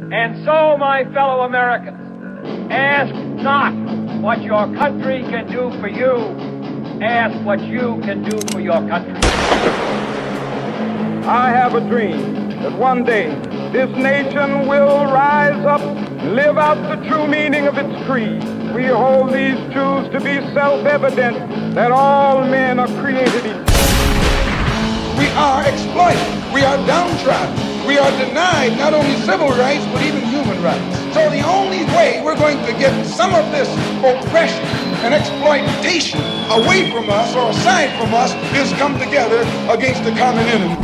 And so, my fellow Americans, ask not what your country can do for you. Ask what you can do for your country. I have a dream that one day this nation will rise up, live out the true meaning of its creed. We hold these truths to be self-evident, that all men are created equal. We are exploited. We are downtrodden. We are denied not only civil rights, but even human rights. So the only way we're going to get some of this oppression and exploitation away from us or aside from us is come together against the common enemy.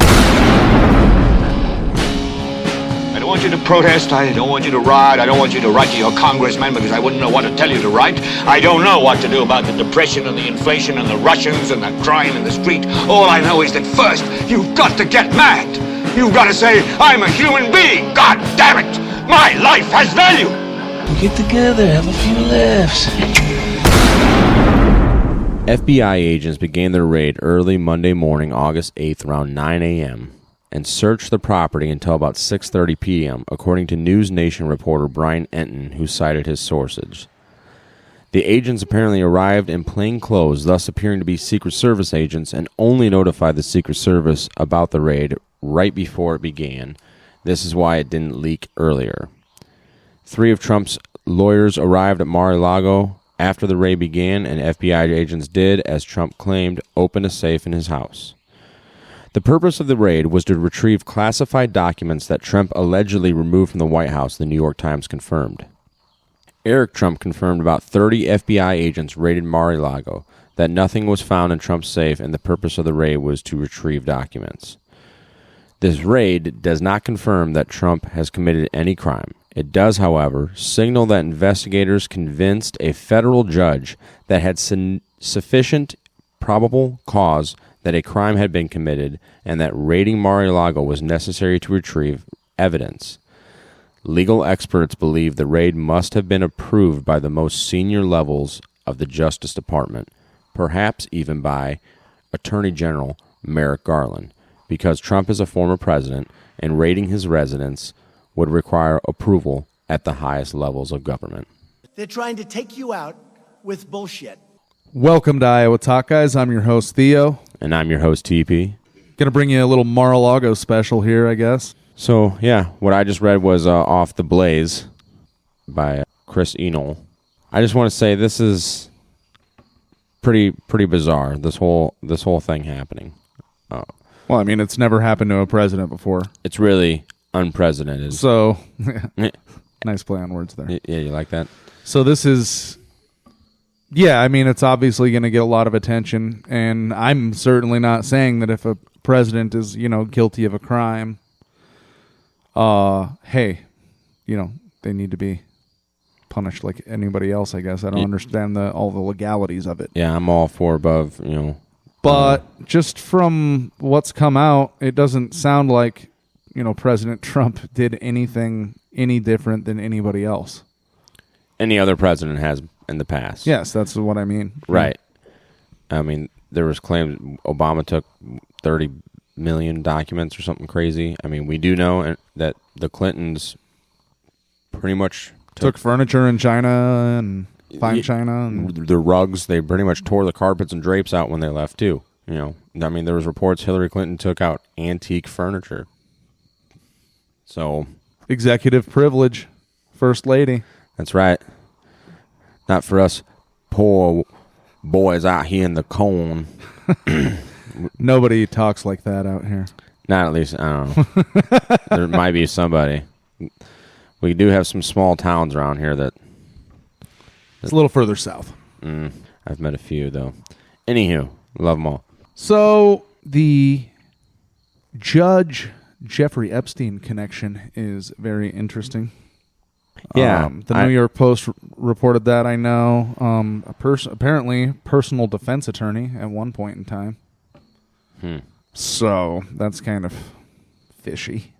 I don't want you to protest, I don't want you to riot, I don't want you to write to your congressman because I wouldn't know what to tell you to write. I don't know what to do about the depression and the inflation and the Russians and the crime in the street. All I know is that first, you've got to get mad. You've got to say, I'm a human being, God damn it! My life has value! We get together, have a few laughs. FBI agents began their raid early Monday morning, August 8th, around 9 a.m., and searched the property until about 6:30 p.m., according to News Nation reporter Brian Enton, who cited his sources. The agents apparently arrived in plain clothes, thus appearing to be Secret Service agents, and only notified the Secret Service about the raid right before it began. This is why it didn't leak earlier. 3 of Trump's lawyers arrived at Mar-a-Lago after the raid began, and FBI agents did, as Trump claimed, open a safe in his house. The purpose of the raid was to retrieve classified documents that Trump allegedly removed from the White House, the New York Times confirmed. Eric Trump confirmed about 30 FBI agents raided Mar-a-Lago, that nothing was found in Trump's safe, and the purpose of the raid was to retrieve documents. This raid does not confirm that Trump has committed any crime. It does, however, signal that investigators convinced a federal judge that had sufficient probable cause that a crime had been committed and that raiding Mar-a-Lago was necessary to retrieve evidence. Legal experts believe the raid must have been approved by the most senior levels of the Justice Department, perhaps even by Attorney General Merrick Garland, because Trump is a former president and raiding his residence would require approval at the highest levels of government. They're trying to take you out with bullshit. Welcome to Iowa Talk, guys. I'm your host, Theo. And I'm your host, Teepee. Going to bring you a little Mar-a-Lago special here, I guess. So, yeah, what I just read was Off the Blaze by Chris Enoll. I just want to say this is pretty bizarre, this whole thing happening. Well, I mean, it's never happened to a president before. It's really unprecedented. So, nice play on words there. Yeah, you like that? So this is... Yeah, I mean, it's obviously going to get a lot of attention, and I'm certainly not saying that if a president is, guilty of a crime, hey, they need to be punished like anybody else, I guess. I don't understand all the legalities of it. Yeah, I'm all for above, But just from what's come out, it doesn't sound like, President Trump did anything any different than anybody else. Any other president has in the past. Yes, that's what I mean. Right. I mean, there was claims Obama took 30 million documents or something crazy. I mean, we do know that the Clintons pretty much took furniture in China and fine China. And the rugs, they pretty much tore the carpets and drapes out when they left, too. I mean, there was reports Hillary Clinton took out antique furniture. So... Executive privilege. First lady. That's right. Not for us poor boys out here in the cone. Nobody talks like that out here. Not at least, I don't know. There might be somebody. We do have some small towns around here that... It's a little further south. I've met a few, though. Anywho, love them all. So, the Judge Jeffrey Epstein connection is very interesting. Yeah. The New York Post reported that, I know. Apparently, personal defense attorney at one point in time. So, that's kind of fishy.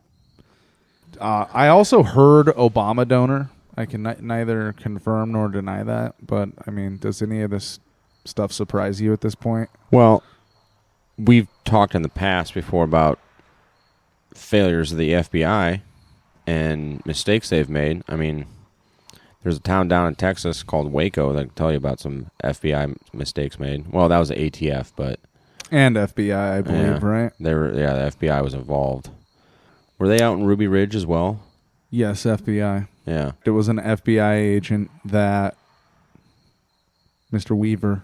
I also heard Obama donor. I can neither confirm nor deny that. But, I mean, does any of this stuff surprise you at this point? Well, we've talked in the past before about failures of the FBI and mistakes they've made. I mean, there's a town down in Texas called Waco that can tell you about some FBI mistakes made. Well, that was the ATF, but and FBI, I believe, right? The FBI was involved. Were they out in Ruby Ridge as well? Yes, FBI. Yeah. It was an FBI agent that Mr. Weaver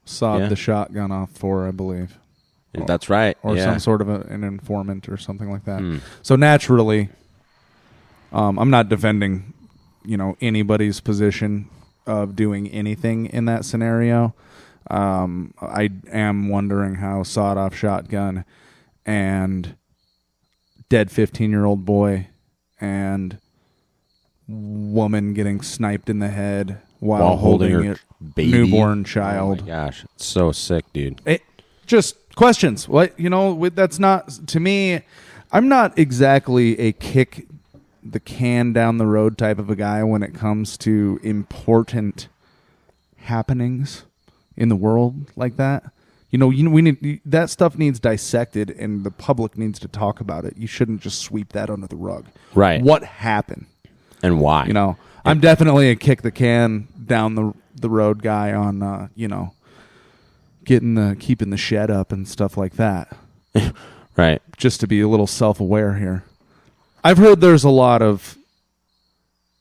sawed the shotgun off for, I believe. That's right. Or some sort of an informant or something like that. So naturally, I'm not defending, anybody's position of doing anything in that scenario. I am wondering how sawed-off shotgun and dead 15-year-old boy and woman getting sniped in the head while holding her baby. Newborn child. Oh my gosh, it's so sick, dude. Just questions. That's not, to me, I'm not exactly a kick the can down the road type of a guy when it comes to important happenings in the world like that. We need that stuff needs dissected, and the public needs to talk about it. You shouldn't just sweep that under the rug. Right. What happened and why? I'm definitely a kick the can down the road guy on keeping the shed up and stuff like that. Right. Just to be a little self-aware here. I've heard there's a lot of,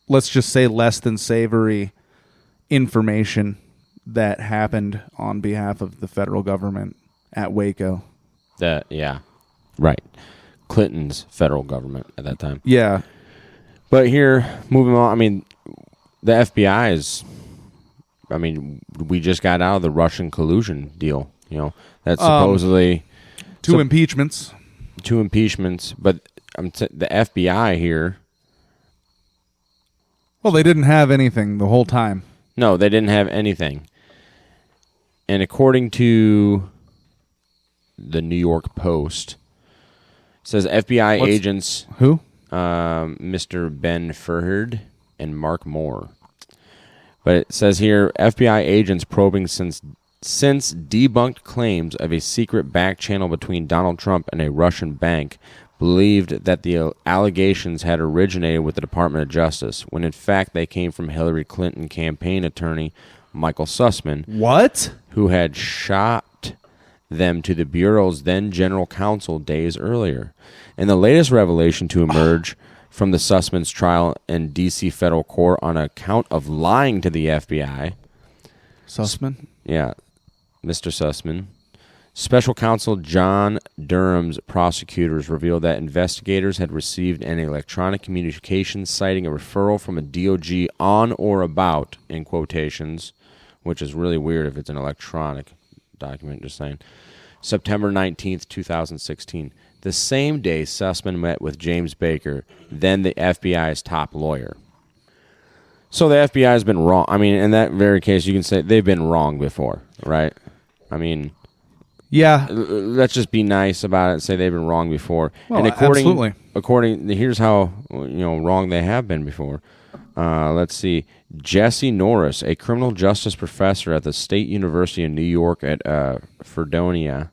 let's just say, less than savory information that happened on behalf of the federal government at Waco. Right. Clinton's federal government at that time. Yeah. But here, moving on, I mean, the FBI is, we just got out of the Russian collusion deal, that's supposedly... Two impeachments, but the FBI here... Well, they didn't have anything the whole time. No, they didn't have anything. And according to the New York Post, it says FBI agents... Who? Mr. Ben Furhard and Mark Moore. But it says here, FBI agents probing since debunked claims of a secret back channel between Donald Trump and a Russian bank believed that the allegations had originated with the Department of Justice, when in fact they came from Hillary Clinton campaign attorney Michael Sussman. What? Who had shot them to the Bureau's then general counsel days earlier. And the latest revelation to emerge from the Sussman's trial in D.C. federal court on account of lying to the FBI. Sussman? Yeah, Mr. Sussman. Special counsel John Durham's prosecutors revealed that investigators had received an electronic communication citing a referral from a DOJ on or about, in quotations, which is really weird if it's an electronic document, just saying, September 19th, 2016. The same day Sussman met with James Baker, then the FBI's top lawyer. So the FBI has been wrong. I mean, in that very case, you can say they've been wrong before, right? I mean, yeah. Let's just be nice about it and say they've been wrong before. Well, and absolutely. Here's how wrong they have been before. Let's see. Jesse Norris, a criminal justice professor at the State University of New York at Fredonia,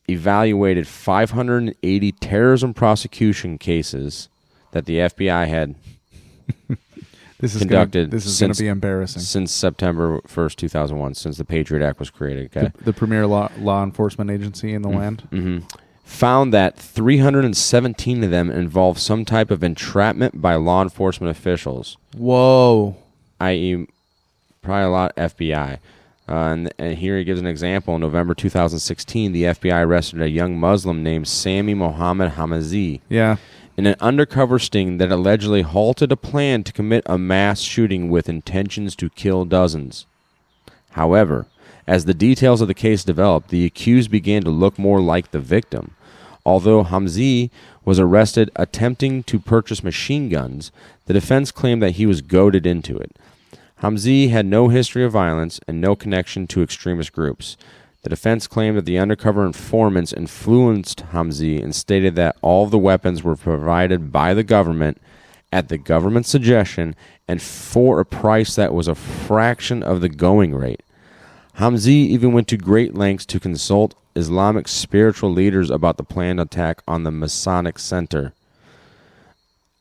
evaluated 580 terrorism prosecution cases that the FBI had conducted. This is going to be embarrassing. Since September 1st, 2001, since the Patriot Act was created. Okay? The premier law enforcement agency in the land. Mm-hmm. Found that 317 of them involved some type of entrapment by law enforcement officials. Whoa. I.e., probably a lot of FBI. And here he gives an example. In November 2016, the FBI arrested a young Muslim named Sami Mohammed Hamazi. Yeah. In an undercover sting that allegedly halted a plan to commit a mass shooting with intentions to kill dozens. However, as the details of the case developed, the accused began to look more like the victim. Although Hamazi was arrested attempting to purchase machine guns, the defense claimed that he was goaded into it. Hamazi had no history of violence and no connection to extremist groups. The defense claimed that the undercover informants influenced Hamazi and stated that all of the weapons were provided by the government at the government's suggestion and for a price that was a fraction of the going rate. Hamazi even went to great lengths to consult Islamic spiritual leaders about the planned attack on the Masonic Center.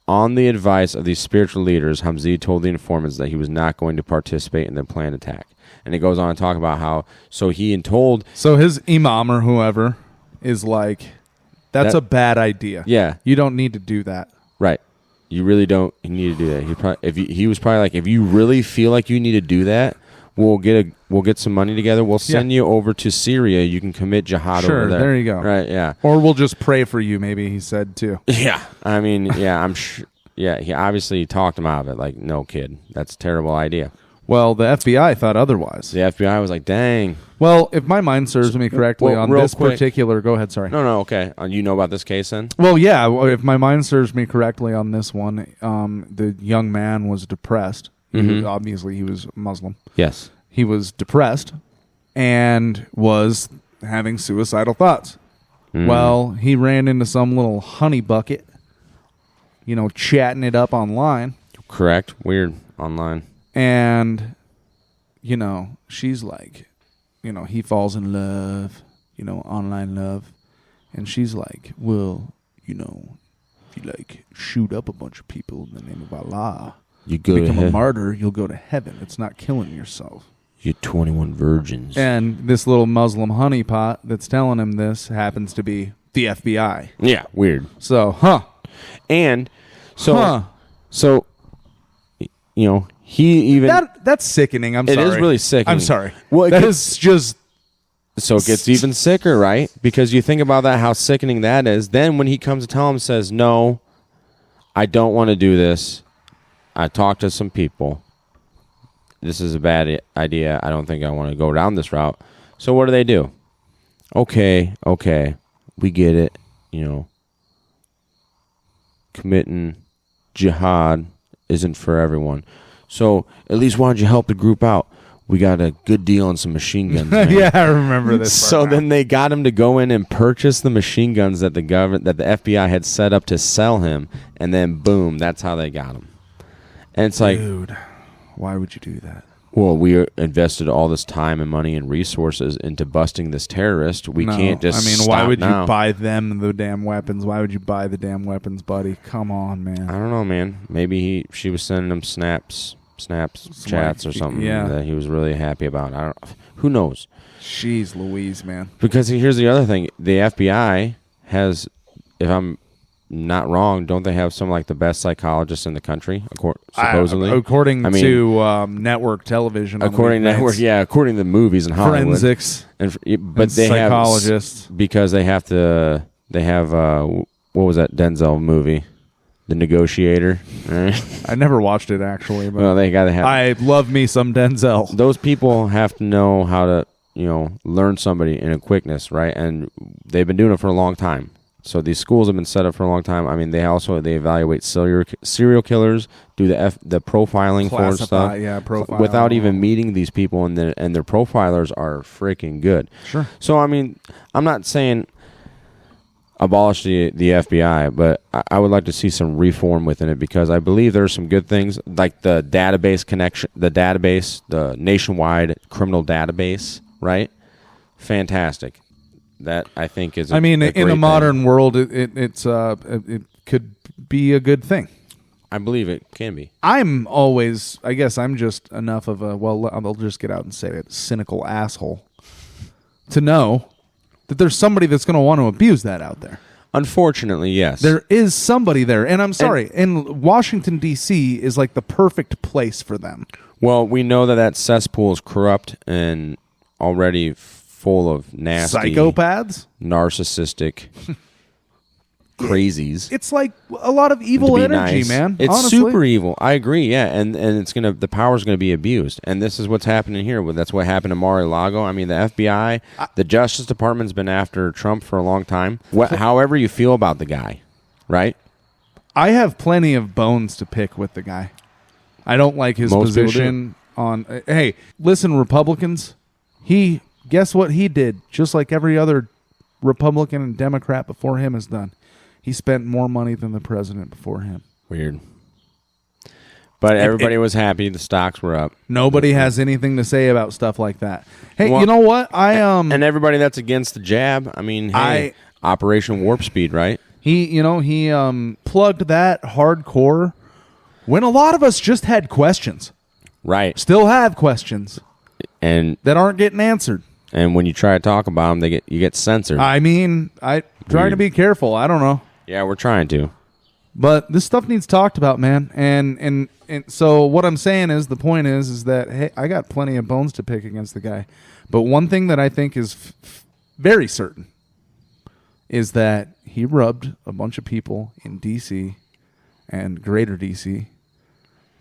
On the advice of these spiritual leaders, Hamzi told the informants that he was not going to participate in the planned attack. And it goes on to talk about how, so his imam or whoever is like, that's a bad idea. Yeah. You don't need to do that. Right. You really don't need to do that. He was probably like, if you really feel like you need to do that, we'll get some money together. We'll send you over to Syria. You can commit jihad over there. There you go. Right, yeah. Or we'll just pray for you, maybe he said too. Yeah. I mean, yeah, I'm sure. Yeah, he obviously talked him out of it. Like, no, kid, that's a terrible idea. Well, the FBI thought otherwise. The FBI was like, dang. Well, if my mind serves me correctly on this particular... Go ahead, sorry. No, okay. You know about this case then? Well, yeah. If my mind serves me correctly on this one, the young man was depressed. Obviously, he was Muslim. Yes. He was depressed and was having suicidal thoughts. Well, he ran into some little honey bucket, chatting it up online. Correct. Weird. Online. And, she's like, he falls in love, online love. And she's like, well, if you like shoot up a bunch of people in the name of Allah, you become a martyr, you'll go to heaven. It's not killing yourself. You're 21 virgins. And this little Muslim honeypot that's telling him this happens to be the FBI. Yeah, weird. So, he even... That's sickening. I'm sorry. It is really sickening. I'm sorry. Well, that is just... So it gets even sicker, right? Because you think about that, how sickening that is. Then when he comes to tell him, says, no, I don't want to do this. I talked to some people. This is a bad idea. I don't think I want to go down this route. So what do? Okay, we get it. Committing jihad isn't for everyone. So at least why don't you help the group out? We got a good deal on some machine guns. Yeah, I remember this. So then they got him to go in and purchase the machine guns that the FBI had set up to sell him, and then boom, that's how they got him. And it's like, dude, why would you do that? Well, we invested all this time and money and resources into busting this terrorist. We can't just why would you buy them the damn weapons? Why would you buy the damn weapons, buddy? Come on, man. I don't know, man. Maybe she was sending him snaps, chats or something that he was really happy about. Who knows? Jeez Louise, man. Because here's the other thing. The FBI has, if I'm not wrong, don't they have some like the best psychologists in the country, supposedly? According to network television. According to the movies in Hollywood. Forensics. But they psychologists. Because they have what was that Denzel movie? The Negotiator. Right? I never watched it actually, but they gotta have. I love me some Denzel. Those people have to know how to, learn somebody in a quickness, right? And they've been doing it for a long time. So these schools have been set up for a long time. I mean, they evaluate serial killers, do the profiling for stuff, without even meeting these people, and their profilers are freaking good. Sure. So I mean, I'm not saying abolish the FBI, but I would like to see some reform within it, because I believe there's some good things, like the database connection, the nationwide criminal database, right? Fantastic. That I think is. In a modern world, it could be a good thing. I believe it can be. I'm just enough of a I'll just get out and say it, cynical asshole to know that there's somebody that's going to want to abuse that out there. Unfortunately, yes. There is somebody there, and I'm sorry. And Washington D.C. is like the perfect place for them. Well, we know that cesspool is corrupt and already full of nasty psychopaths, narcissistic crazies. It's like a lot of evil energy, man. It's honestly. Super evil. I agree. Yeah, and the power's gonna be abused, and this is what's happening here. That's what happened to Mar-a-Lago. I mean, the FBI, the Justice Department's been after Trump for a long time. However you feel about the guy, right? I have plenty of bones to pick with the guy. I don't like his position on. Hey, listen, Republicans. Guess what he did? Just like every other Republican and Democrat before him has done. He spent more money than the president before him. Weird. But everybody was happy. The stocks were up. Nobody has anything to say about stuff like that. Hey, you know what? And everybody that's against the jab, Operation Warp Speed, right? He plugged that hardcore when a lot of us just had questions. Right. Still have questions. And that aren't getting answered. And when you try to talk about them, you get censored. I mean, I trying to be careful. I don't know. Yeah, we're trying to. But this stuff needs talked about, man. And so what I'm saying is, the point is that, hey, I got plenty of bones to pick against the guy. But one thing that I think is very certain is that he rubbed a bunch of people in D.C. and greater D.C.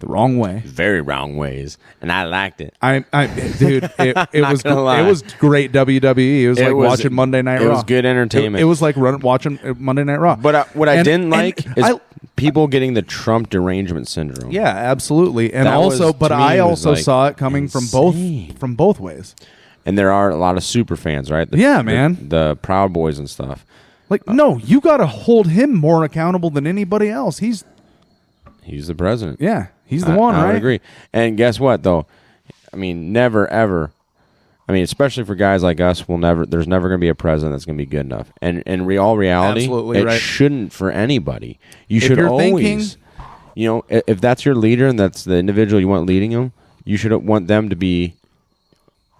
the wrong way. Very wrong ways. And I liked it. Dude, it was great WWE. It was like watching Monday Night Raw. It was good entertainment. It was like watching Monday Night Raw. But what I didn't like is people getting the Trump derangement syndrome. Yeah, absolutely. And I also saw it coming from both ways. And there are a lot of super fans, right? Man. The Proud Boys and stuff. Like, no, you got to hold him more accountable than anybody else. He's the president. Yeah. He's the one, right? I would agree. And guess what, though? I mean, never, ever. I mean, especially for guys like us, there's never going to be a president that's going to be good enough. And in reality, it shouldn't for anybody. You should always, if that's your leader and that's the individual you want leading them, you should want them to be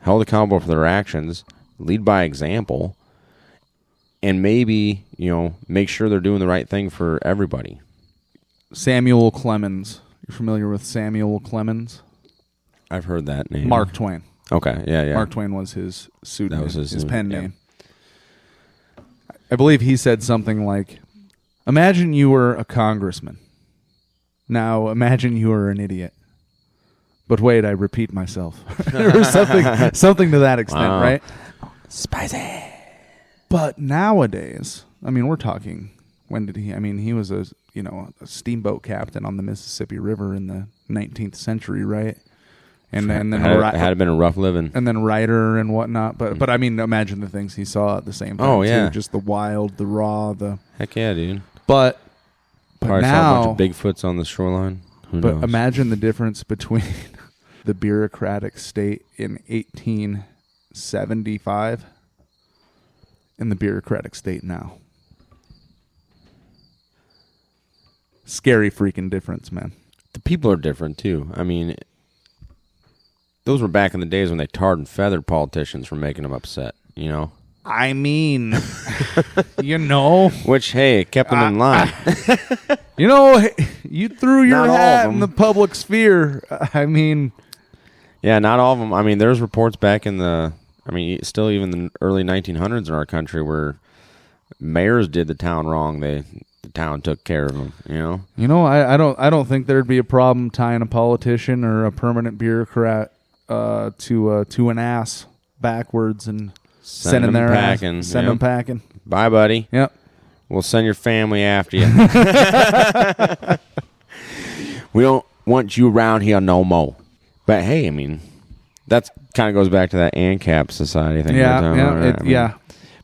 held accountable for their actions, lead by example, and maybe, make sure they're doing the right thing for everybody. Samuel Clemens. You're familiar with Samuel Clemens? I've heard that name. Mark Twain. Okay, yeah. Mark Twain was his pseudonym, that was his pen name. I believe he said something like, imagine you were a congressman. Now imagine you were an idiot. But wait, I repeat myself. Or something to that extent, right? Spicy. But nowadays, I mean, we're talking, when did he, I mean, he was a steamboat captain on the Mississippi River in the 19th century, right? And then had been a rough living. And then writer and whatnot. But I mean, imagine the things he saw at the same time. Oh, yeah. Too. Just the wild, the raw, the... Heck yeah, dude. But probably now... saw a bunch of Bigfoots on the shoreline. Who knows? Imagine the difference between the bureaucratic state in 1875 and the bureaucratic state now. Scary freaking difference, man. The people are different, too. I mean, those were back in the days when they tarred and feathered politicians for making them upset, I mean, Which, hey, it kept them in line. You threw your hat in the public sphere. I mean... Yeah, not all of them. I mean, there's reports back in still even the early 1900s in our country where mayors did the town wrong. The town took care of them, I don't think there'd be a problem tying a politician or a permanent bureaucrat to an ass backwards and sending their packing. Send them packing. Bye, buddy. Yep. We'll send your family after you. We don't want you around here no more. But hey, I mean, that kind of goes back to that ANCAP society thing. Yeah.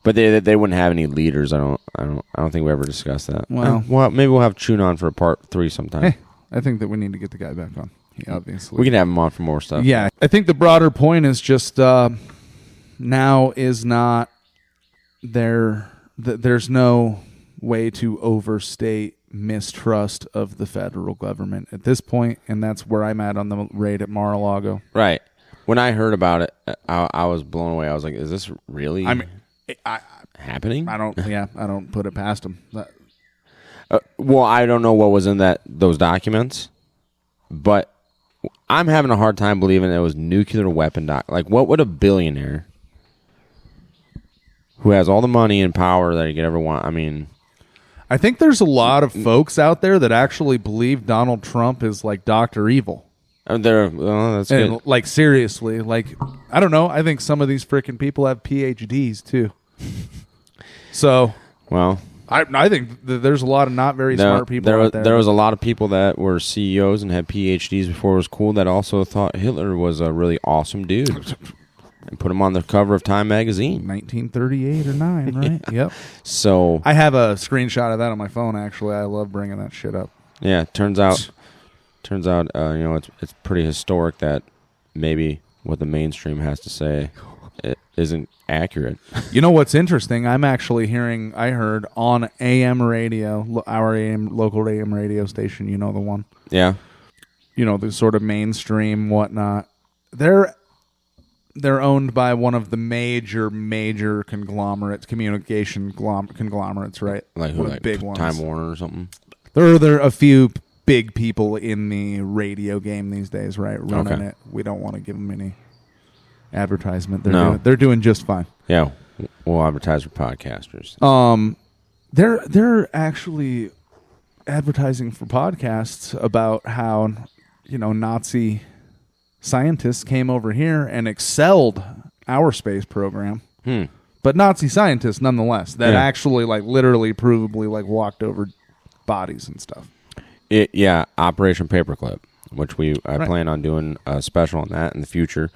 But they wouldn't have any leaders. I don't think we ever discussed that. Well, maybe we'll have Chun on for a part 3 sometime. Hey, I think that we need to get the guy back on. Obviously, we can have him on for more stuff. Yeah, I think the broader point is just now is not there. There's no way to overstate mistrust of the federal government at this point, and that's where I'm at on the raid at Mar-a-Lago. Right. When I heard about it, I was blown away. I was like, "Is this really happening?" I don't put it past them. Well, I don't know what was in those documents, but I'm having a hard time believing it was nuclear weapon Like, what would a billionaire who has all the money and power that he could ever want? I mean, I think there's a lot of folks out there that actually believe Donald Trump is like Dr. Evil. That's good. Like, seriously, I don't know. I think some of these freaking people have PhDs too. So, well, I think there's a lot of not very smart people out there. There was a lot of people that were CEOs and had PhDs before it was cool that also thought Hitler was a really awesome dude. And put him on the cover of Time magazine. 1938 or 9, right? Yep. So I have a screenshot of that on my phone, actually. I love bringing that shit up. Yeah, turns out it's pretty historic that maybe what the mainstream has to say it isn't accurate. You know what's interesting? I heard on AM radio, our local AM radio station, you know the one? Yeah. You know, the sort of mainstream whatnot. They're owned by one of the major conglomerates, communication conglomerates, right? Like who? Like big ones. Time Warner or something? There are a few big people in the radio game these days, right? Running it. We don't want to give them any advertisement. They're doing just fine. Yeah, we'll advertise for podcasters. They're actually advertising for podcasts about how, you know, Nazi scientists came over here and excelled our space program. But Nazi scientists nonetheless that actually like literally provably like walked over bodies and stuff. Operation Paperclip, which I plan on doing a special on that in the future.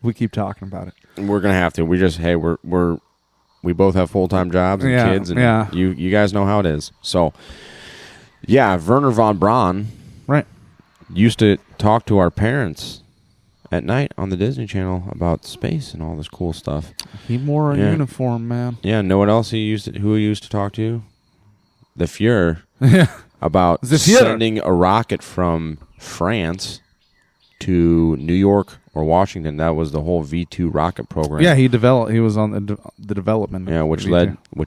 We keep talking about it. We're gonna have to. We just we both have full-time jobs and kids, and you guys know how it is. So Werner von Braun used to talk to our parents at night on the Disney Channel about space and all this cool stuff. He wore a uniform, man. Yeah, know what else who he used to talk to? The Fuhrer. About sending a rocket from France to New York or Washington. That was the whole V2 rocket program. Yeah, he was on the development. Yeah, which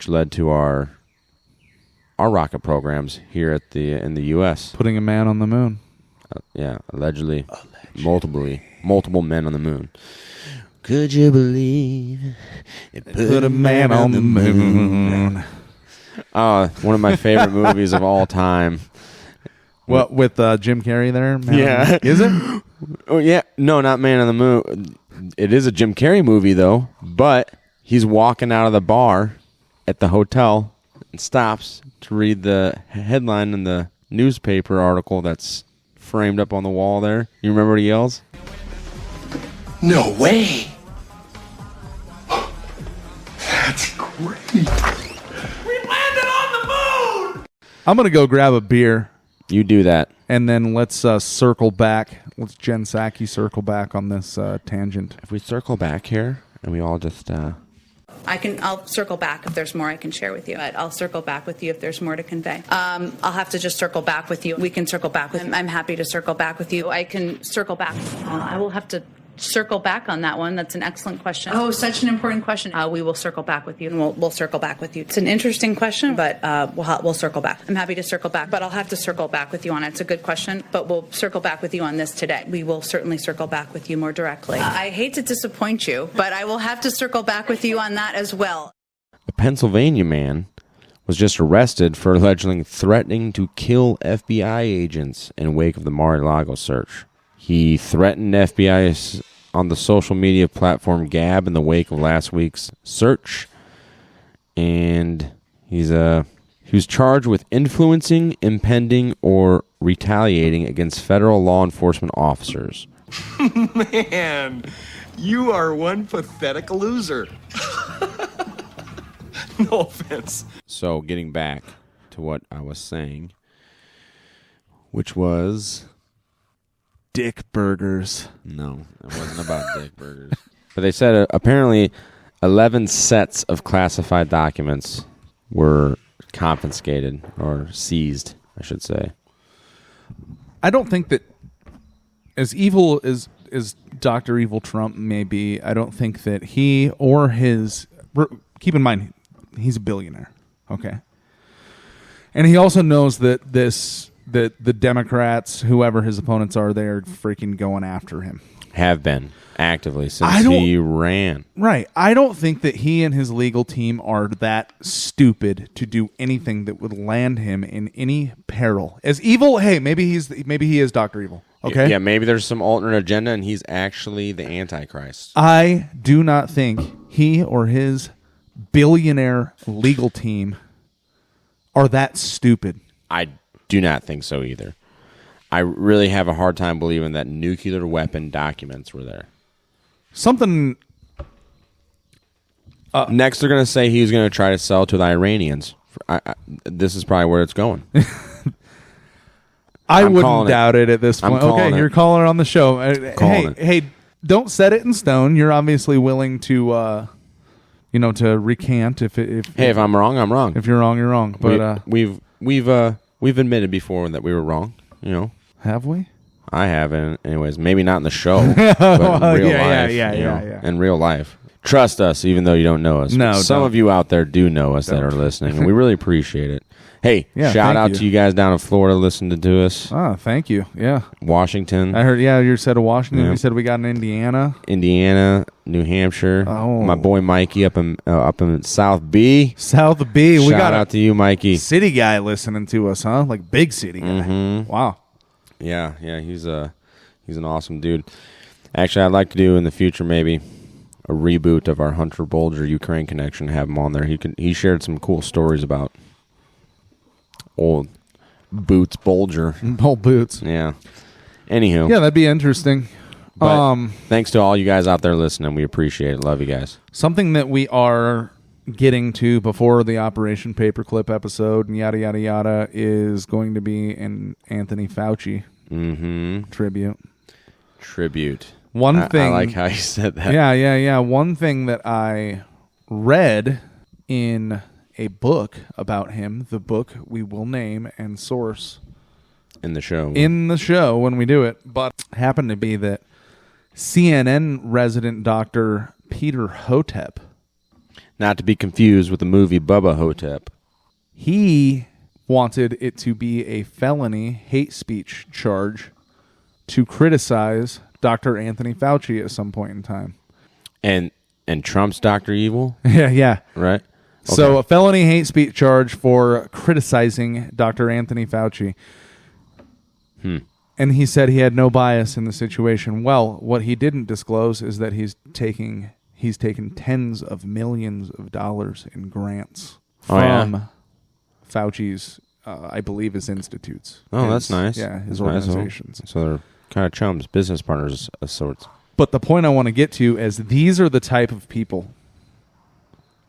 led to our rocket programs here in the U.S. Putting a man on the moon. Allegedly. Multiple men on the moon. Could you believe it put a man on the moon? One of my favorite movies of all time. What, with Jim Carrey there? Is it? Oh yeah, no, not Man on the Moon. It is a Jim Carrey movie though. But he's walking out of the bar at the hotel and stops to read the headline in the newspaper article that's framed up on the wall there. You remember what he yells? No way! That's great! I'm going to go grab a beer. You do that. And then let's circle back. Let's Jen Psaki circle back on this tangent. If we circle back here and we all just... I'll circle back if there's more I can share with you. I'll circle back with you if there's more to convey. I'll have to just circle back with you. We can circle back with I'm happy to circle back with you. I can circle back. I will have to circle back on that one. That's an excellent question. Oh, such an important question. We will circle back with you, and we'll circle back with you. It's an interesting question, but we'll circle back. I'm happy to circle back, but I'll have to circle back with you on it. It's a good question, but we'll circle back with you on this today. We will certainly circle back with you more directly. I hate to disappoint you, but I will have to circle back with you on that as well. A Pennsylvania man was just arrested for allegedly threatening to kill FBI agents in wake of the Mar-a-Lago search. He threatened FBI on the social media platform Gab in the wake of last week's search, and he was charged with influencing, impending, or retaliating against federal law enforcement officers. Man, you are one pathetic loser. No offense. So, getting back to what I was saying, which was... Dick burgers. No, it wasn't about dick burgers. But they said apparently 11 sets of classified documents were confiscated or seized, I should say. I don't think that as evil as Dr. Evil Trump may be, I don't think that he or his... Keep in mind, he's a billionaire, okay? And he also knows that the Democrats, whoever his opponents are, they're freaking going after him. Have been actively since he ran. Right. I don't think that he and his legal team are that stupid to do anything that would land him in any peril. As evil, hey, maybe he is Dr. Evil. Okay. Yeah, maybe there's some alternate agenda and he's actually the Antichrist. I do not think he or his billionaire legal team are that stupid. I do not think so either. I really have a hard time believing that nuclear weapon documents were there. Something... Next, they're going to say he's going to try to sell to the Iranians. This is probably where it's going. I wouldn't doubt it at this point. Okay, you're calling it on the show. Hey, don't set it in stone. You're obviously willing to, to recant if I'm wrong, I'm wrong. If you're wrong, you're wrong. But we've admitted before that we were wrong. Have we? I haven't. Anyways, maybe not in the show, but in real life. Yeah. In real life. Trust us, even though you don't know us. No, some of you out there do know us that are listening, and we really appreciate it. Hey, shout out to you guys down in Florida listening to us. Ah, thank you. Yeah. Washington. I heard, you said of Washington. You said we got in Indiana. New Hampshire. Oh. My boy Mikey up in South B. South B. We got out to you, Mikey. City guy listening to us, huh? Like big city guy. Mm-hmm. Wow. Yeah, he's an awesome dude. Actually, I'd like to do in the future maybe a reboot of our Hunter Bulger Ukraine connection. Have him on there. He shared some cool stories about old Boots Bulger. Old Boots. Yeah. Anywho. Yeah, that'd be interesting. But thanks to all you guys out there listening. We appreciate it. Love you guys. Something that we are getting to before the Operation Paperclip episode and yada, yada, yada is going to be an Anthony Fauci tribute. One thing. I like how you said that. Yeah. One thing that I read in a book about him, the book we will name and source in the show when we do it, but happened to be that CNN resident Dr. Peter Hotep, not to be confused with the movie Bubba Hotep, he wanted it to be a felony hate speech charge to criticize Dr. Anthony Fauci at some point in time. And Trump's Dr. Evil? Yeah. Right? Okay. So a felony hate speech charge for criticizing Dr. Anthony Fauci. And he said he had no bias in the situation. Well, what he didn't disclose is that he's taken tens of millions of dollars in grants from Fauci's, I believe, his institutes. That's nice. Yeah, his that's organizations. Nice. So they're kind of chums, business partners of sorts. But the point I want to get to is these are the type of people.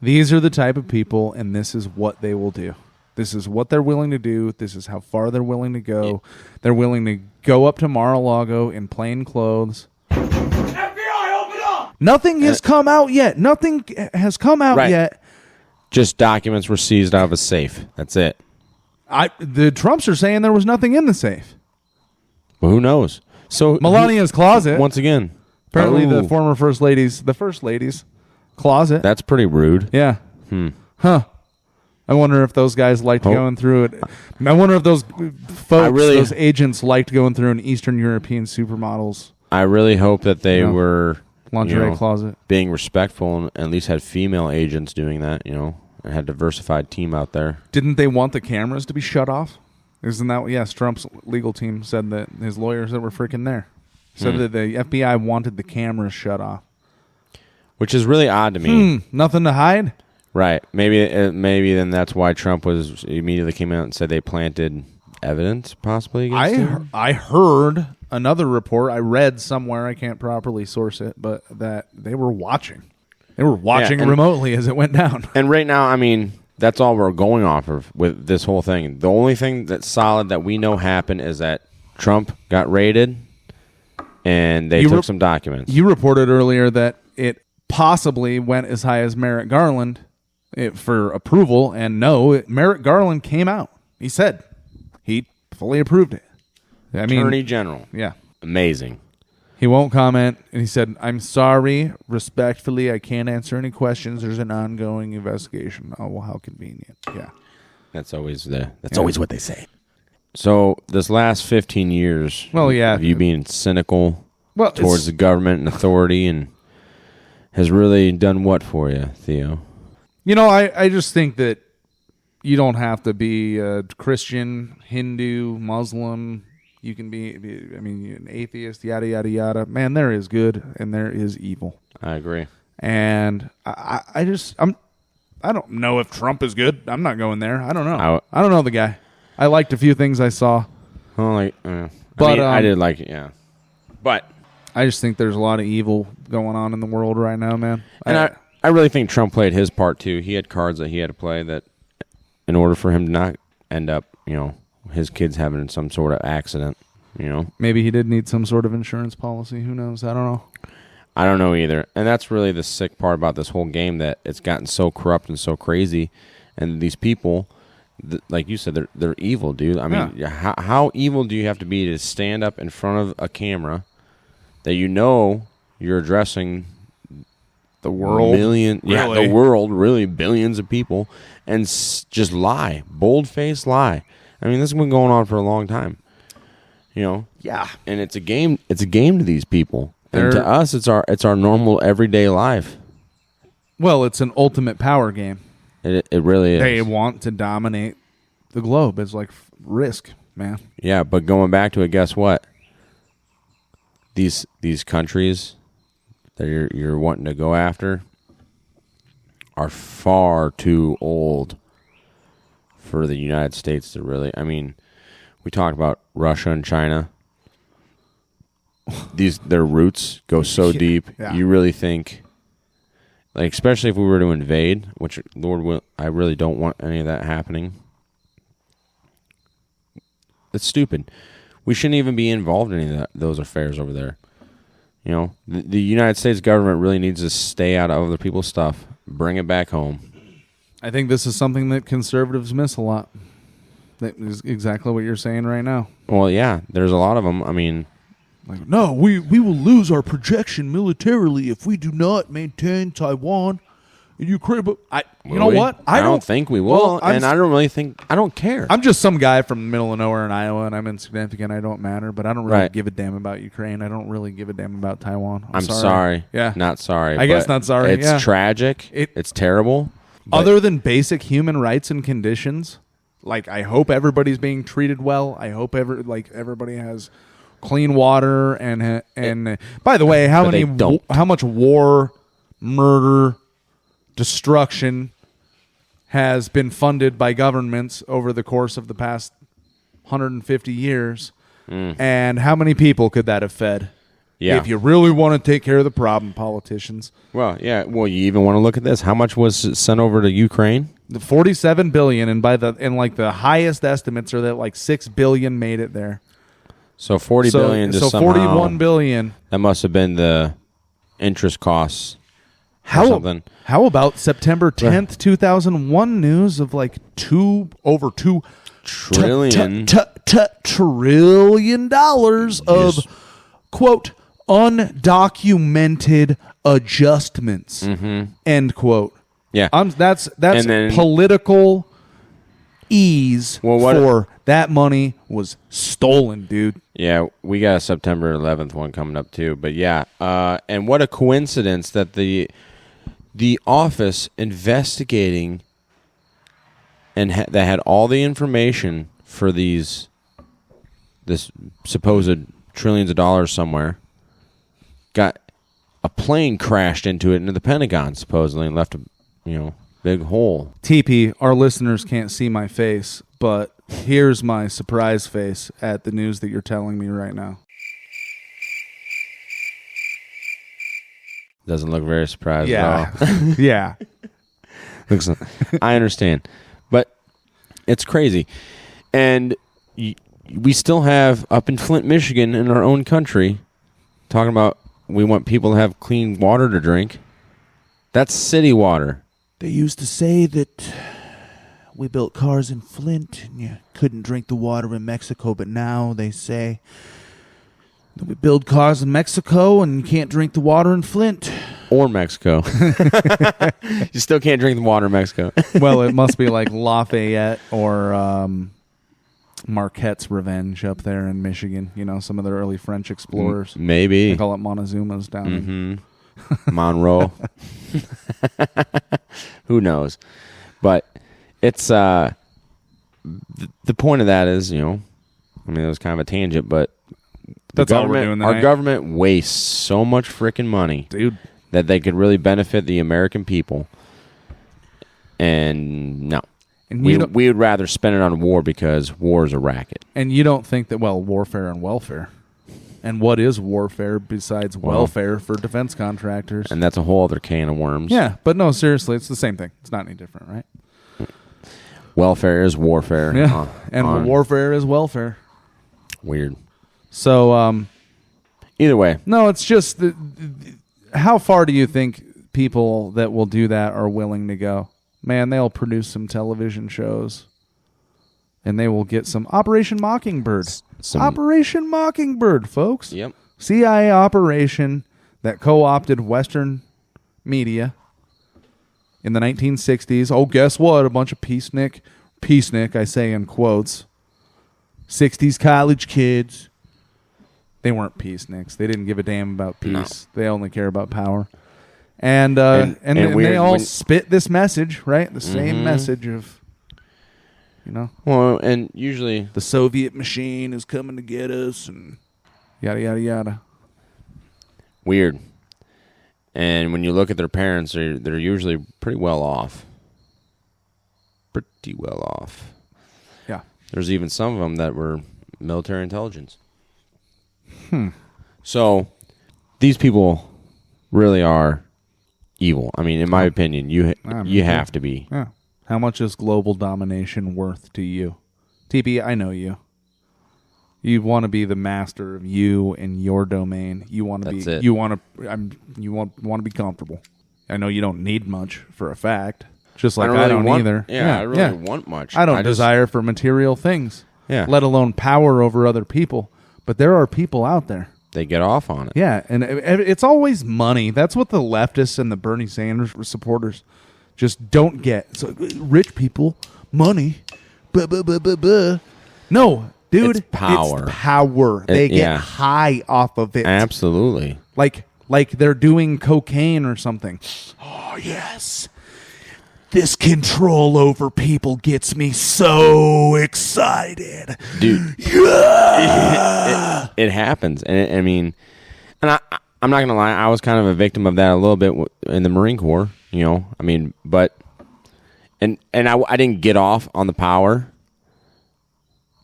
These are the type of people, and this is what they will do. This is what they're willing to do. This is how far they're willing to go. Yeah. They're willing to go up to Mar-a-Lago in plain clothes. FBI, open up! Nothing has come out yet. Nothing has come out yet. Just documents were seized out of a safe. That's it. The Trumps are saying there was nothing in the safe. Well, who knows? So Melania's closet. Once again. Apparently the former first lady's closet. That's pretty rude. Yeah. Huh. I wonder if those guys liked going through it. I wonder if those folks, those agents liked going through an Eastern European supermodels. I really hope that they were lingerie closet, being respectful, and at least had female agents doing that, and had a diversified team out there. Didn't they want the cameras to be shut off? Isn't that yes? Trump's legal team said that his lawyers that were freaking there said that the FBI wanted the cameras shut off, which is really odd to me. Nothing to hide. Right. Maybe then that's why Trump immediately came out and said they planted evidence possibly against him. I heard another report. I read somewhere, I can't properly source it, but that they were watching. They were watching remotely as it went down. And right now, I mean, that's all we're going off of with this whole thing. The only thing that's solid that we know happened is that Trump got raided and they took some documents. You reported earlier that it possibly went as high as Merrick Garland for approval, and Merrick Garland came out. He said he fully approved it. Attorney General. Yeah. Amazing. He won't comment, and he said, "I'm sorry, respectfully, I can't answer any questions. There's an ongoing investigation." Oh, well, how convenient. Yeah. That's always what they say. So this last 15 years of you being cynical towards the government and authority and has really done what for you, Theo? I just think that you don't have to be a Christian, Hindu, Muslim. You can be an atheist, yada, yada, yada. Man, there is good and there is evil. I agree. And I don't know if Trump is good. I'm not going there. I don't know. I don't know the guy. I liked a few things I saw. I did like it, yeah. But I just think there's a lot of evil going on in the world right now, man. And I really think Trump played his part, too. He had cards that he had to play that in order for him to not end up, his kids having some sort of accident, Maybe he did need some sort of insurance policy. Who knows? I don't know. I don't know either. And that's really the sick part about this whole game, that it's gotten so corrupt and so crazy. And these people, like you said, they're evil, dude. I mean, how evil do you have to be to stand up in front of a camera that you know you're addressing the world? The world, really, billions of people, and just lie, bold-faced lie. I mean, this has been going on for a long time. You know? Yeah. And it's a game. It's a game to these people. And to us, it's our normal everyday life. Well, it's an ultimate power game. It really is. They want to dominate the globe. It's like Risk, man. Yeah, but going back to it, guess what? These countries that you're wanting to go after are far too old for the United States to really. I mean, we talked about Russia and China. Their roots go so deep. Yeah. You really think, like, especially if we were to invade, which Lord will, I really don't want any of that happening. It's stupid. We shouldn't even be involved in any of those affairs over there. You know, the United States government really needs to stay out of other people's stuff. Bring it back home. I think this is something that conservatives miss a lot. That is exactly what you're saying right now. Well, yeah, there's a lot of them. I mean, like, no, we will lose our projection militarily if we do not maintain Taiwan and Ukraine. But you know what? I don't think we will, and I don't really think. I don't care. I'm just some guy from the middle of nowhere in Iowa, and I'm insignificant. I don't matter, but I don't really give a damn about Ukraine. I don't really give a damn about Taiwan. I'm sorry. Yeah, not sorry. I guess not sorry. It's tragic. It's terrible. Other than basic human rights and conditions, like, I hope everybody's being treated well. I hope everybody has clean water and by the way, how much war, murder, destruction has been funded by governments over the course of the past 150 years, and how many people could that have fed? Yeah. If you really want to take care of the problem, politicians. Well, yeah. Well, you even want to look at this. How much was sent over to Ukraine? The $47 billion, and the highest estimates are that like $6 billion made it there. So $40 billion. So $41 billion. That must have been the interest costs. How about September 10th, 2001 news of like over $2 trillion trillion of quote undocumented adjustments, end quote. Yeah, that's political ease for that money was stolen, dude. Yeah, we got a September 11th one coming up too. But yeah, and what a coincidence that the office investigating and that had all the information for this supposed trillions of dollars somewhere, got a plane crashed into the Pentagon supposedly and left a big hole. Teepee, our listeners can't see my face, but here's my surprise face at the news that you're telling me right now. Doesn't look very surprised at all. Yeah. Looks, I understand, but it's crazy, and we still have up in Flint, Michigan, in our own country, talking about we want people to have clean water to drink. That's city water. They used to say that we built cars in Flint and you couldn't drink the water in Mexico, but now they say that we build cars in Mexico and you can't drink the water in Flint. Or Mexico. You still can't drink the water in Mexico. Well, it must be like Lafayette or Marquette's Revenge up there in Michigan. You know, some of the early French explorers. Maybe. They call it Montezuma's down in Monroe. Who knows? But it's the point of that is, it was kind of a tangent, but that's all we're doing tonight. Our government wastes so much freaking money, dude, that they could really benefit the American people. And no. And we would rather spend it on war because war is a racket. And you don't think that, warfare and welfare. And what is warfare besides welfare for defense contractors? And that's a whole other can of worms. Yeah, but no, seriously, it's the same thing. It's not any different, right? Welfare is warfare. Yeah, and warfare is welfare. Weird. So, either way. No, it's just how far do you think people that will do that are willing to go? Man, they'll produce some television shows, and they will get some Operation Mockingbird. Operation Mockingbird, folks. Yep. CIA operation that co-opted Western media in the 1960s. Oh, guess what? A bunch of peacenik, I say in quotes, 60s college kids. They weren't peaceniks. They didn't give a damn about peace. No. They only care about power. And they all spit this message, right? The same message of, Well, and usually the Soviet machine is coming to get us, and yada, yada, yada. Weird. And when you look at their parents, they're usually pretty well off. Pretty well off. Yeah. There's even some of them that were military intelligence. So these people really are evil. I mean, in my opinion, you have to be. Yeah. How much is global domination worth to you? Teepee, I know you. You want to be the master of you and your domain. You want to That's be. it. You want to be comfortable. I know you don't need much for a fact. Just like I don't either. Yeah, I really want much. I don't desire for material things. Yeah. Let alone power over other people. But there are people out there. They get off on it. Yeah, and it's always money. That's what the leftists and the Bernie Sanders supporters just don't get. So rich people, money, No, dude, it's power. It's power. They get high off of it. Absolutely. Like they're doing cocaine or something. Oh, yes. This control over people gets me so excited. Dude. Yeah! It happens. And I'm not going to lie, I was kind of a victim of that a little bit in the Marine Corps, but I didn't get off on the power,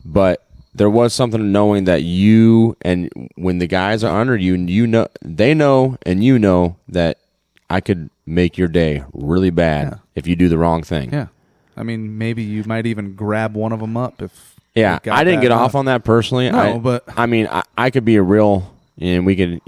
but there was something knowing that you, and when the guys are under you, they know, and you know that I could make your day really bad if you do the wrong thing. Yeah. I mean, maybe you might even grab one of them up if. Yeah, I didn't get off on that personally. No, but I could be a real, and we could,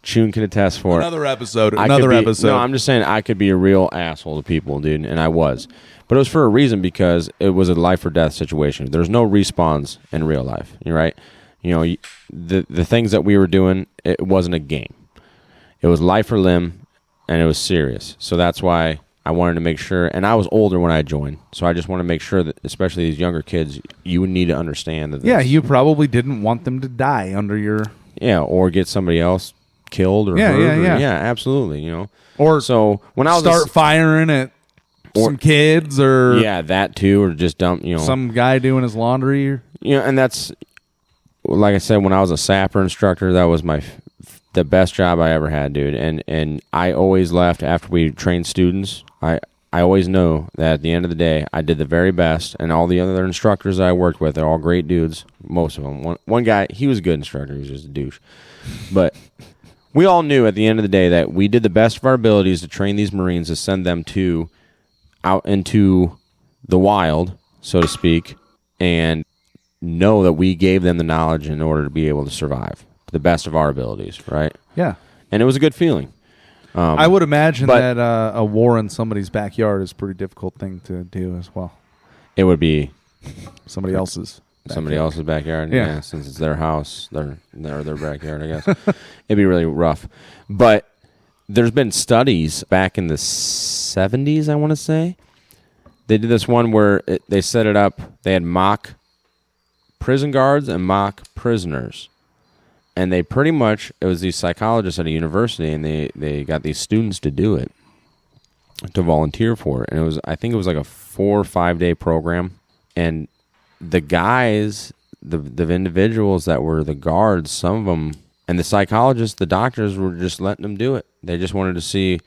Chun can attest for another episode. No, I'm just saying I could be a real asshole to people, dude, and I was. But it was for a reason, because it was a life or death situation. There's no respawns in real life. You're right. The things that we were doing, it wasn't a game. It was life or limb, and it was serious. So that's why I wanted to make sure, and I was older when I joined, so I just want to make sure that, especially these younger kids, you would need to understand that. Yeah, you probably didn't want them to die under your. Yeah, or get somebody else killed or hurt. Yeah, absolutely. Or so when I was start firing at some kids, or that too, or just dump some guy doing his laundry. And that's, like I said, when I was a sapper instructor, that was the best job I ever had, dude. And I always left after we trained students. I always know that at the end of the day, I did the very best, and all the other instructors I worked with, they're all great dudes, most of them. One guy, he was a good instructor, he was just a douche. But we all knew at the end of the day that we did the best of our abilities to train these Marines, to send them out into the wild, so to speak, and know that we gave them the knowledge in order to be able to survive. The best of our abilities, right? Yeah. And it was a good feeling. I would imagine that a war in somebody's backyard is a pretty difficult thing to do as well. It would be somebody else's backyard. Yeah, since it's their house, their backyard, I guess. It'd be really rough. But there's been studies back in the 70s, I want to say. They did this one where they set it up. They had mock prison guards and mock prisoners. And they pretty much, it was these psychologists at a university, and they got these students to do it, to volunteer for it. And I think it was like a 4 or 5 day program. And the guys, the individuals that were the guards, some of them, and the psychologists, the doctors were just letting them do it. They just wanted to see,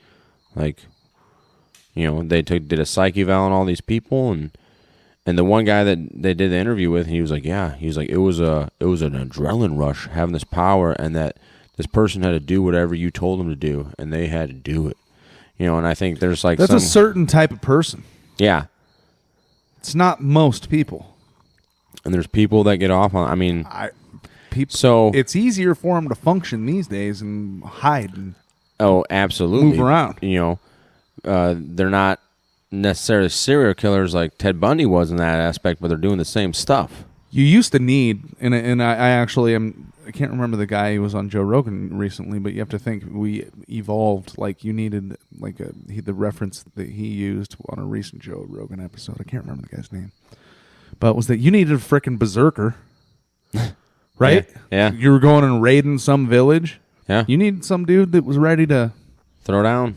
they did a psych eval on all these people, and the one guy that they did the interview with, he was like, it was an adrenaline rush having this power, and that this person had to do whatever you told them to do, and they had to do it. And I think there's that's a certain type of person. Yeah. It's not most people. And there's people that get off on, people. It's easier for them to function these days and hide and absolutely move around. You know, they're not necessarily serial killers like Ted Bundy was in that aspect, but they're doing the same stuff. You used to need, and I actually I can't remember the guy who was on Joe Rogan recently, but you have to think we evolved. Like you needed like the reference that he used on a recent Joe Rogan episode. I can't remember the guy's name, but it was that you needed a frickin' berserker, right? Yeah. You were going and raiding some village. Yeah. You needed some dude that was ready to throw down,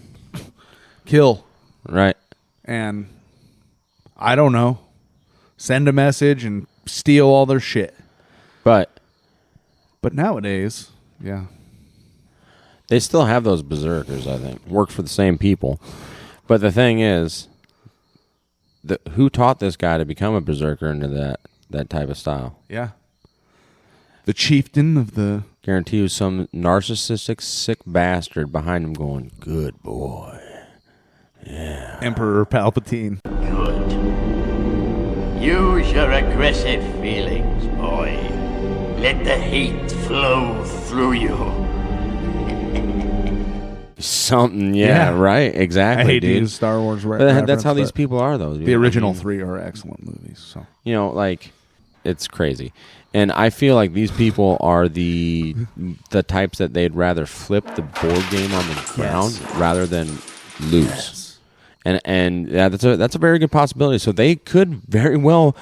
kill, right? And I don't know, send a message and steal all their shit. But nowadays, yeah. They still have those berserkers, I think. Work for the same people. But the thing is, who taught this guy to become a berserker into that type of style? Yeah. The chieftain of the... Guarantee you some narcissistic, sick bastard behind him going, good boy. Yeah. Emperor Palpatine. Good. Use your aggressive feelings, boy. Let the hate flow through you. Something, right, exactly. I hate dude. to use Star Wars That's how these people are, though. The original three are excellent movies. So you know, like, it's crazy. And I feel like these people are the types that they'd rather flip the board game on the ground rather than lose. Yes. And that's a very good possibility. So they could very well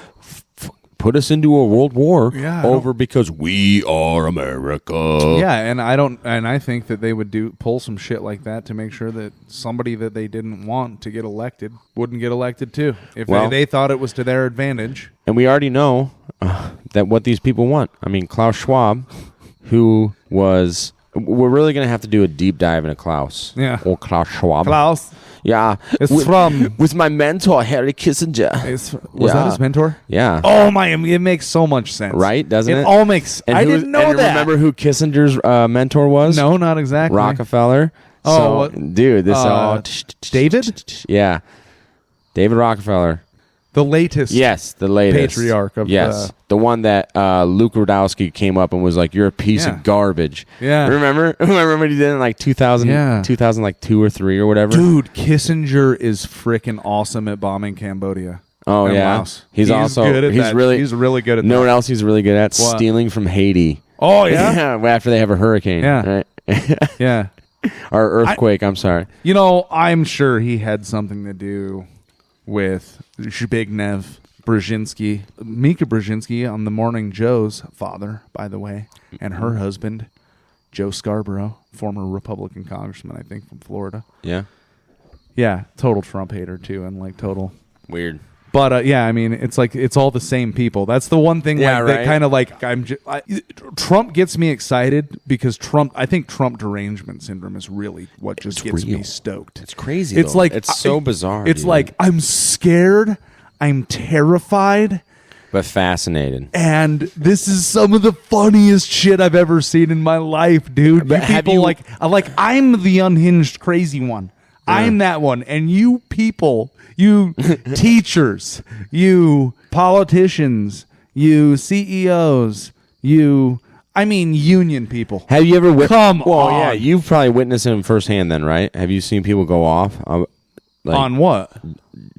put us into a world war over because we are America. Yeah, and I think that they would pull some shit like that to make sure that somebody that they didn't want to get elected wouldn't get elected too. If they thought it was to their advantage. And we already know that what these people want. I mean, Klaus Schwab, who was... We're really going to have to do a deep dive into Klaus. Yeah. Or Klaus Schwab. Klaus. Yeah. It's with my mentor, Harry Kissinger. Was that his mentor? Yeah. Oh, it makes so much sense. Right, doesn't it? It all makes... I didn't know that. Remember who Kissinger's mentor was? No, not exactly. Rockefeller. Oh, dude, this... David? Yeah. David Rockefeller. The latest. Yes, the latest. Patriarch of... Yes, the one that Luke Rudowski came up and was like, you're a piece of garbage. Yeah. Remember what he did in like 2002 or 3 or whatever? Dude, Kissinger is freaking awesome at bombing Cambodia. Oh, yeah? Laos. He's also... good at that. He's really good at that. You know what else he's really good at? What? Stealing from Haiti. Oh, yeah? Yeah, after they have a hurricane. Yeah. Right? Yeah. Or earthquake, I'm sorry. You know, I'm sure he had something to do with Zbigniew Brzezinski, Mika Brzezinski on the Morning Joe's father, by the way, and her husband, Joe Scarborough, former Republican congressman, I think, from Florida. Yeah. Yeah, total Trump hater, too, and like total... Weird. But, yeah, I mean, it's like, it's all the same people. That's the one thing that kind of like, Trump gets me excited because I think Trump derangement syndrome is really what just gets me stoked. It's crazy, It's though. like, it's so bizarre. It's dude. like, I'm scared, I'm terrified, but fascinated. and this is some of the funniest shit I've ever seen in my life, dude. But You people I'm the unhinged crazy one. I'm that one, and you people, you teachers, you politicians, you CEOs, union people. Have you ever... Come on. yeah, you've probably witnessed him firsthand then, right? Have you seen people go off? On what?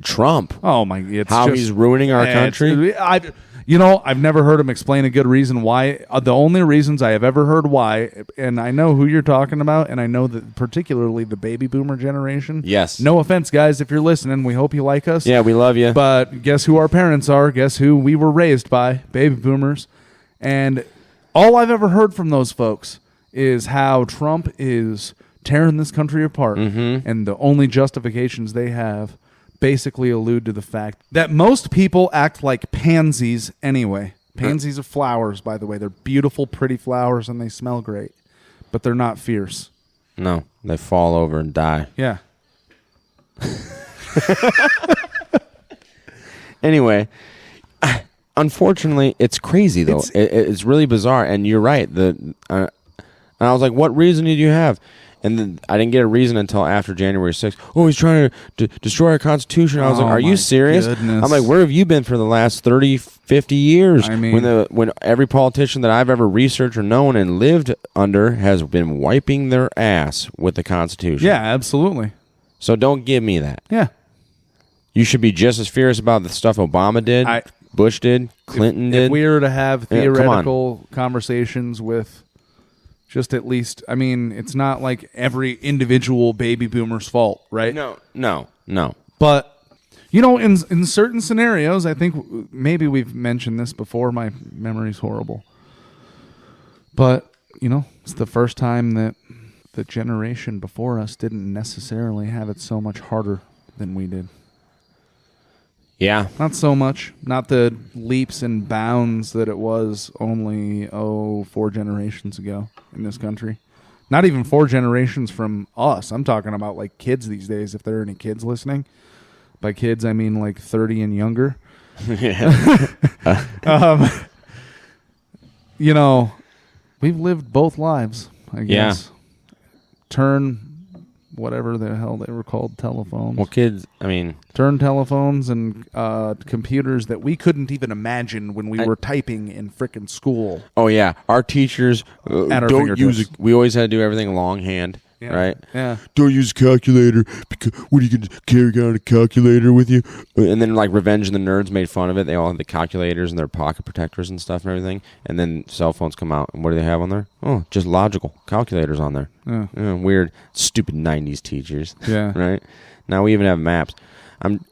Trump. Oh, my... It's How just, he's ruining our country? I've never heard him explain a good reason why. The only reasons I have ever heard why, and I know who you're talking about, and I know that particularly the baby boomer generation. Yes. No offense, guys, if you're listening. We hope you like us. Yeah, we love you. But guess who our parents are? Guess who we were raised by? Baby boomers. And all I've ever heard from those folks is how Trump is tearing this country apart. Mm-hmm. And the only justifications they have basically allude to the fact that most people act like pansies anyway. Pansies are flowers, by the way. They're beautiful, pretty flowers, and they smell great. But they're not fierce. No, they fall over and die. Yeah. Anyway, unfortunately, it's crazy, though. It's really bizarre, and you're right. And I was like, what reason did you have? And then I didn't get a reason until after January 6th. Oh, he's trying to destroy our Constitution. I was like, are you serious? Goodness. I'm like, where have you been for the last 30, 50 years? I mean, when every politician that I've ever researched or known and lived under has been wiping their ass with the Constitution. Yeah, absolutely. So don't give me that. Yeah. You should be just as furious about the stuff Obama did, Bush did, Clinton did. If we were to have theoretical conversations with just at least, I mean, it's not like every individual baby boomer's fault, right? No. But, you know, in certain scenarios, I think maybe we've mentioned this before. My memory's horrible. But, you know, it's the first time that the generation before us didn't necessarily have it so much harder than we did. Yeah. Not so much. Not the leaps and bounds that it was only, 4 generations ago in this country. Not even 4 generations from us. I'm talking about like kids these days, if there are any kids listening. By kids, I mean like 30 and younger. You know, we've lived both lives, I guess. Yeah. Turn whatever the hell they were called, telephones. Well, kids, I mean... Turn telephones and computers that we couldn't even imagine when we were typing in frickin' school. Oh, yeah. Our teachers At our don't use fingertips. it. We always had to do everything longhand, right? Yeah. Don't use a calculator, because what are you going to carry around a calculator with you? And then, like, Revenge of the Nerds made fun of it. They all had the calculators and their pocket protectors and stuff and everything. And then cell phones come out, and what do they have on there? Oh, just logical calculators on there. Yeah. Weird, stupid 90s teachers. Yeah. Right? Now we even have maps.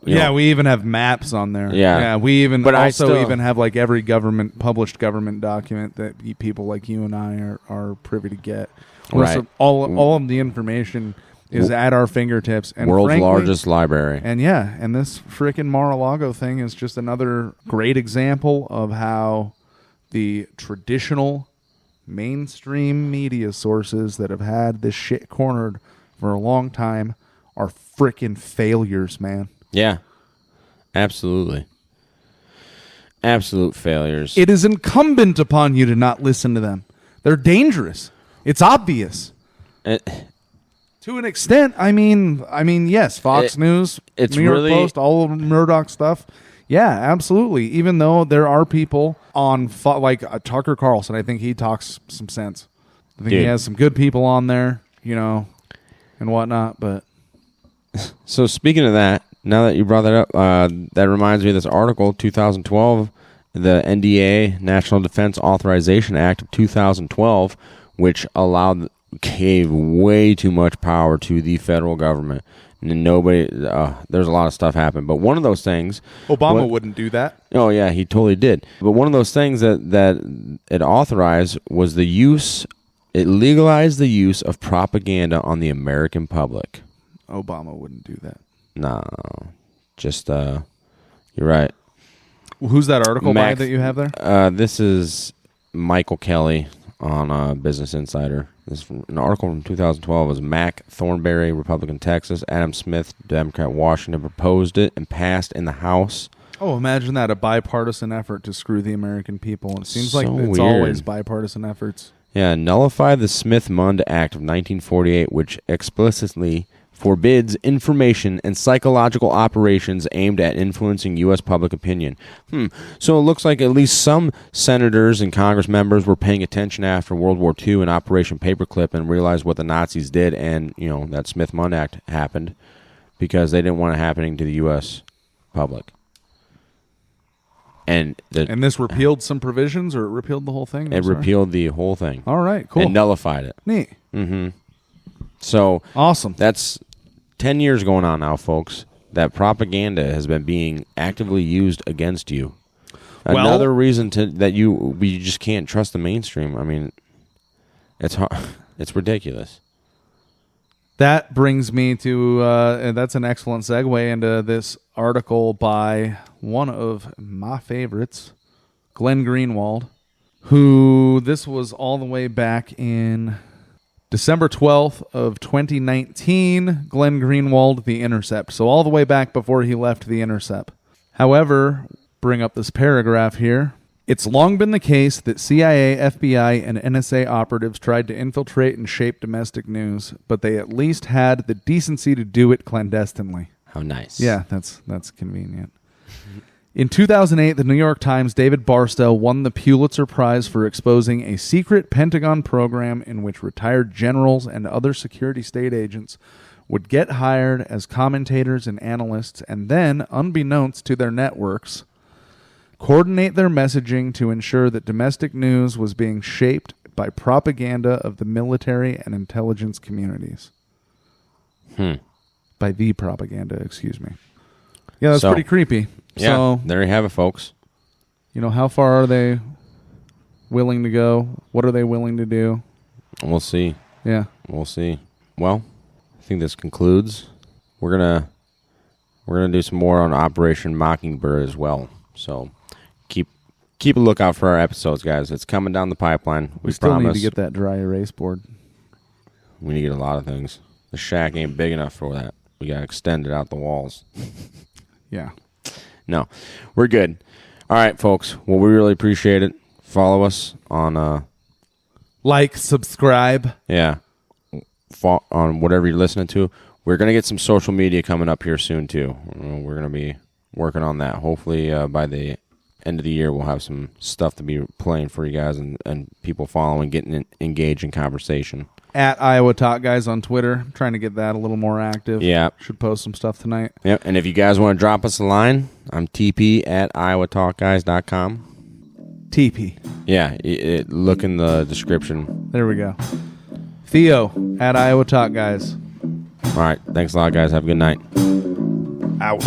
We even have maps on there. Yeah. We even But even have like every published government document that people like you and I are privy to get. Right. So all of the information is at our fingertips. And world's frankly, largest library. And and this freaking Mar-a-Lago thing is just another great example of how the traditional mainstream media sources that have had this shit cornered for a long time are freaking failures, man. Yeah, absolutely. Absolute failures. It is incumbent upon you to not listen to them. They're dangerous. It's obvious. To an extent, I mean, yes, Fox News, it's New York really, Post, all of Murdoch stuff. Yeah, absolutely. Even though there are people on, like Tucker Carlson, I think he talks some sense. I think he has some good people on there, you know, and whatnot, but... So speaking of that, now that you brought that up, that reminds me of this article, 2012, the NDA, National Defense Authorization Act of 2012, which gave way too much power to the federal government. And there's a lot of stuff happened. But one of those things... Obama wouldn't do that. Oh, yeah, he totally did. But one of those things that it authorized was it legalized the use of propaganda on the American public. Obama wouldn't do that. No, just you're right. Who's that article by that you have there? This is Michael Kelly on Business Insider. This is an article from 2012. It was Mac Thornberry, Republican, Texas. Adam Smith, Democrat, Washington, proposed it and passed in the House. Oh, imagine that, a bipartisan effort to screw the American people. And it seems So like it's weird. always bipartisan efforts. Yeah, nullify the Smith-Mund Act of 1948, which explicitly forbids information and psychological operations aimed at influencing U.S. public opinion. So it looks like at least some senators and Congress members were paying attention after World War II and Operation Paperclip and realized what the Nazis did, and that Smith-Mund Act happened because they didn't want it happening to the U.S. public. And this repealed some provisions, or it repealed the whole thing? It repealed the whole thing. All right, cool. And nullified it. Neat. Mm-hmm. So awesome. That's 10 years going on now, folks. That propaganda has been being actively used against you. Another reason that we just can't trust the mainstream. I mean, it's hard. It's ridiculous. That brings me to, and that's an excellent segue into this article by one of my favorites, Glenn Greenwald, who this was all the way back in December 12th of 2019, Glenn Greenwald, The Intercept. So all the way back before he left The Intercept. However, bring up this paragraph here. It's long been the case that CIA, FBI, and NSA operatives tried to infiltrate and shape domestic news, but they at least had the decency to do it clandestinely. How nice. Yeah, that's convenient. In 2008, the New York Times' David Barstow won the Pulitzer Prize for exposing a secret Pentagon program in which retired generals and other security state agents would get hired as commentators and analysts and then, unbeknownst to their networks, coordinate their messaging to ensure that domestic news was being shaped by propaganda of the military and intelligence communities. By the propaganda, excuse me. Yeah, that's pretty creepy. Yeah, so, there you have it, folks. You know, how far are they willing to go? What are they willing to do? We'll see. Yeah. We'll see. Well, I think this concludes. We're gonna do some more on Operation Mockingbird as well. So keep a lookout for our episodes, guys. It's coming down the pipeline. We still need to get that dry erase board. We need to get a lot of things. The shack ain't big enough for that. We got to extend it out the walls. Yeah. No, we're good. All right, folks. Well, we really appreciate it. Follow us on... like, subscribe. Yeah. On whatever you're listening to. We're going to get some social media coming up here soon, too. We're going to be working on that. Hopefully, by the end of the year, we'll have some stuff to be playing for you guys and people following, getting engaged in conversation. At Iowa Talk Guys on Twitter. I'm trying to get that a little more active. Yeah. Should post some stuff tonight. Yep. And if you guys want to drop us a line, I'm Teepee at Iowatalkguys.com. Teepee. Yeah. Look in the description. There we go. Theo at Iowa Talk Guys. All right. Thanks a lot, guys. Have a good night. Out.